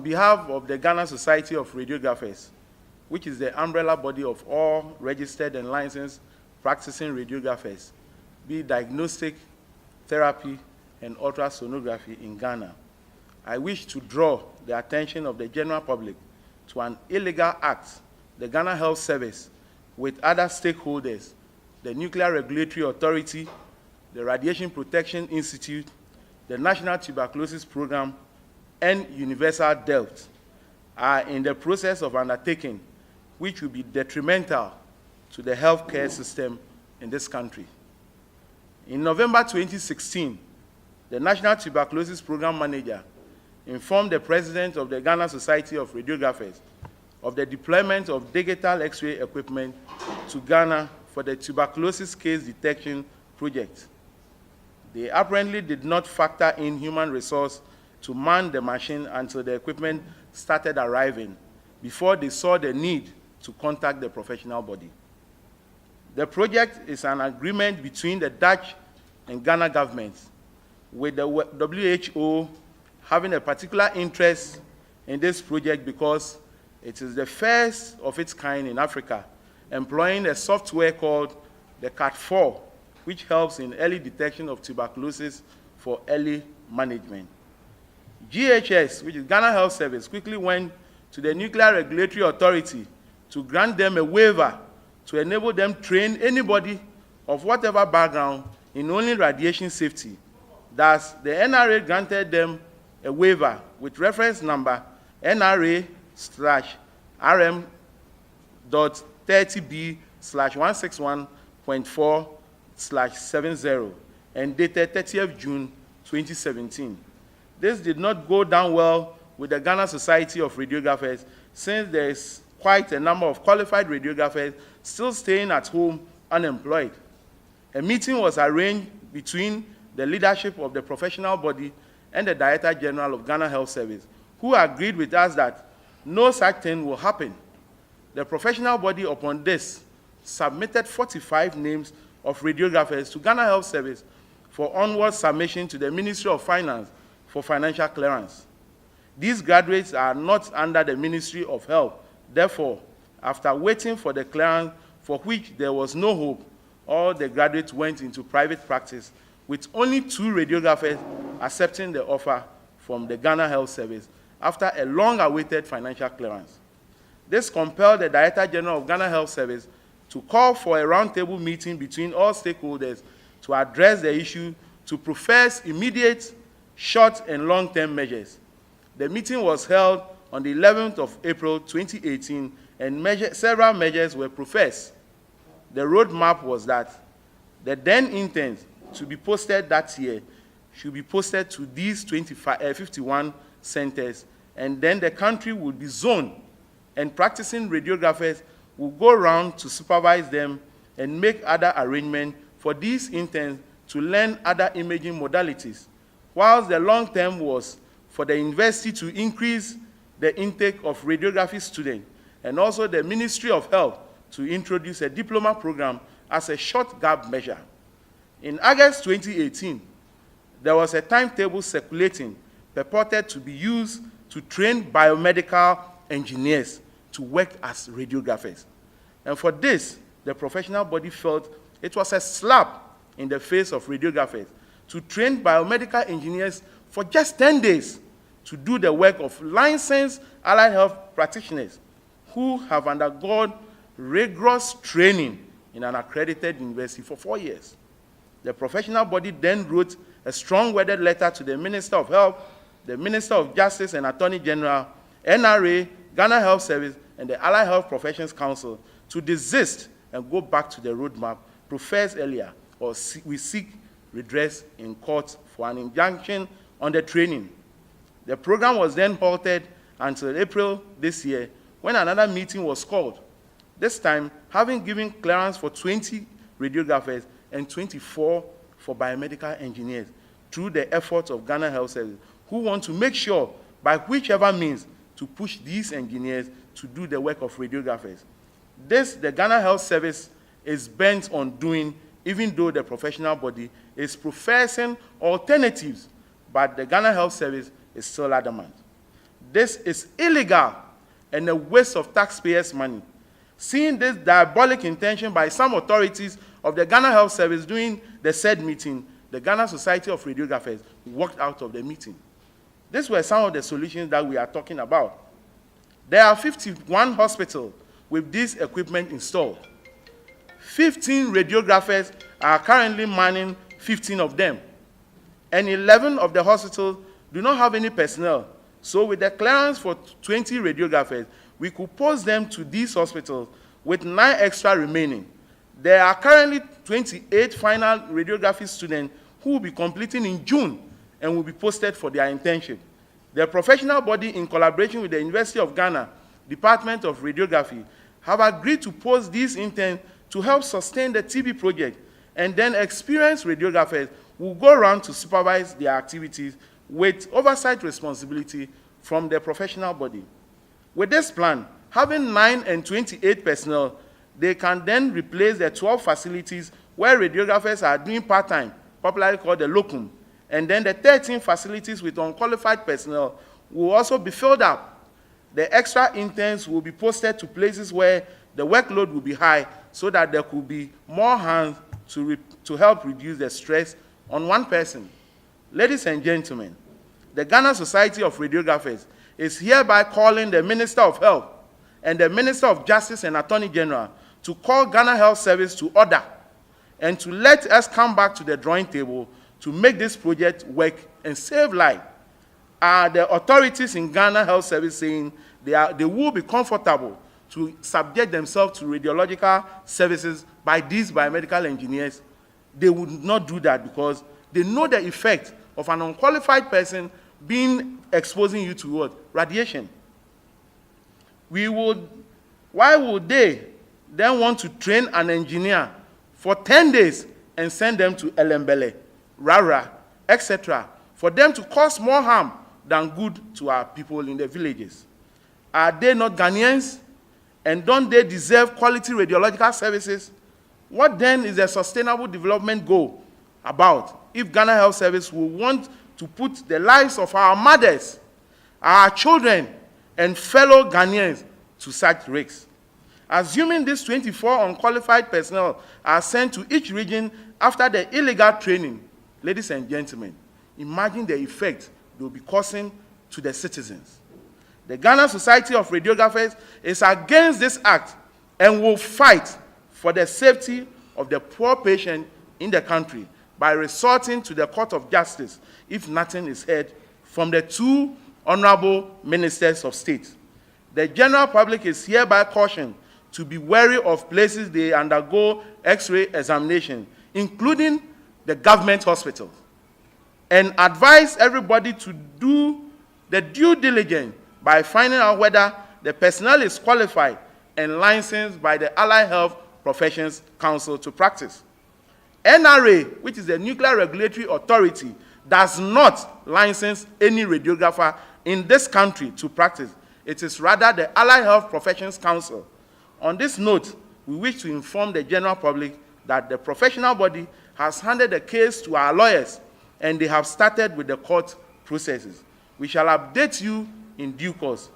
behalf of the Ghana Society of Radiographers, which is the umbrella body of all registered and licensed practicing radiographers, be it diagnostic, therapy, and ultrasonography in Ghana, I wish to draw the attention of the general public to an illegal act the Ghana Health Service, with other stakeholders, the Nuclear Regulatory Authority, the Radiation Protection Institute, the National Tuberculosis Program, and Universal Delft, are in the process of undertaking, which will be detrimental to the healthcare system in this country. In November 2016, the National Tuberculosis Program Manager informed the President of the Ghana Society of Radiographers of the deployment of digital X-ray equipment to Ghana for the tuberculosis case detection project. They apparently did not factor in human resource to man the machine until the equipment started arriving, before they saw the need to contact the professional body. The project is an agreement between the Dutch and Ghana governments, with the WHO having a particular interest in this project because it is the first of its kind in Africa, employing a software called the CAT4, which helps in early detection of tuberculosis for early management. GHS, which is Ghana Health Service, quickly went to the Nuclear Regulatory Authority to grant them a waiver to enable them train anybody of whatever background in only radiation safety. Thus, the NRA granted them a waiver with reference number NRA/RM.30B/161.4/70 and dated 30th June 2017. This did not go down well with the Ghana Society of Radiographers, since there is quite a number of qualified radiographers still staying at home unemployed. A meeting was arranged between the leadership of the professional body and the Director General of Ghana Health Service, who agreed with us that no such thing will happen. The professional body, upon this, submitted 45 names of radiographers to Ghana Health Service for onward submission to the Ministry of Finance for financial clearance. These graduates are not under the Ministry of Health. Therefore, after waiting for the clearance for which there was no hope, all the graduates went into private practice, with only 2 radiographers accepting the offer from the Ghana Health Service after a long-awaited financial clearance. This compelled the Director General of Ghana Health Service to call for a roundtable meeting between all stakeholders to address the issue, to profess immediate, short, and long-term measures. The meeting was held on the 11th of April 2018, and several measures were professed. The roadmap was that the then intent to be posted that year should be posted to these 51 centers, and then the country would be zoned, and practicing radiographers will go around to supervise them and make other arrangements for these interns to learn other imaging modalities, whilst the long term was for the university to increase the intake of radiography students, and also the Ministry of Health to introduce a diploma program as a short gap measure. In August 2018, there was a timetable circulating purported to be used to train biomedical engineers to work as radiographers. And for this, the professional body felt it was a slap in the face of radiographers to train biomedical engineers for just 10 days to do the work of licensed allied health practitioners who have undergone rigorous training in an accredited university for 4 years. The professional body then wrote a strong-worded letter to the Minister of Health, the Minister of Justice and Attorney General, NRA, Ghana Health Service, and the Allied Health Professions Council to desist and go back to the roadmap professed earlier, or we seek redress in court for an injunction on the training. The program was then halted until April this year, when another meeting was called, this time having given clearance for 20 radiographers and 24 for biomedical engineers through the efforts of Ghana Health Service, who want to make sure, by whichever means, to push these engineers to do the work of radiographers. This, the Ghana Health Service is bent on doing, even though the professional body is professing alternatives, but the Ghana Health Service is still adamant. This is illegal and a waste of taxpayers' money. Seeing this diabolic intention by some authorities of the Ghana Health Service during the said meeting, the Ghana Society of Radiographers walked out of the meeting. These were some of the solutions that we are talking about. There are 51 hospitals with this equipment installed. 15 radiographers are currently manning 15 of them, and 11 of the hospitals do not have any personnel. So with the clearance for 20 radiographers, we could post them to these hospitals with 9 extra remaining. There are currently 28 final radiography students who will be completing in June and will be posted for their internship. The professional body, in collaboration with the University of Ghana, Department of Radiography, have agreed to post these interns to help sustain the TB project, and then experienced radiographers will go around to supervise their activities with oversight responsibility from the professional body. With this plan, having 9 and 28 personnel, they can then replace the 12 facilities where radiographers are doing part-time, popularly called the locum, and then the 13 facilities with unqualified personnel will also be filled up. The extra interns will be posted to places where the workload will be high so that there could be more hands to help reduce the stress on one person. Ladies and gentlemen, the Ghana Society of Radiographers is hereby calling the Minister of Health and the Minister of Justice and Attorney General to call Ghana Health Service to order and to let us come back to the drawing table to make this project work and save lives. Are the authorities in Ghana Health Service saying they will be comfortable to subject themselves to radiological services by these biomedical engineers? They would not do that because they know the effect of an unqualified person exposing you to what? Radiation. Why would they then want to train an engineer for 10 days and send them to Elembele, Rara, etc., for them to cause more harm than good to our people in the villages? Are they not Ghanaians? And don't they deserve quality radiological services? What then is the sustainable development goal about if Ghana Health Service will want to put the lives of our mothers, our children, and fellow Ghanaians to such risks? Assuming these 24 unqualified personnel are sent to each region after the illegal training, ladies and gentlemen, imagine the effect they will be causing to the citizens. The Ghana Society of Radiographers is against this act and will fight for the safety of the poor patient in the country by resorting to the Court of Justice if nothing is heard from the 2 honorable ministers of state. The general public is hereby cautioned to be wary of places they undergo X-ray examination, including the government hospitals, and advise everybody to do the due diligence by finding out whether the personnel is qualified and licensed by the Allied Health Professions Council to practice. NRA, which is the Nuclear Regulatory Authority, does not license any radiographer in this country to practice. It is rather the Allied Health Professions Council. On this note, we wish to inform the general public that the professional body has handed the case to our lawyers and they have started with the court processes. We shall update you in due course.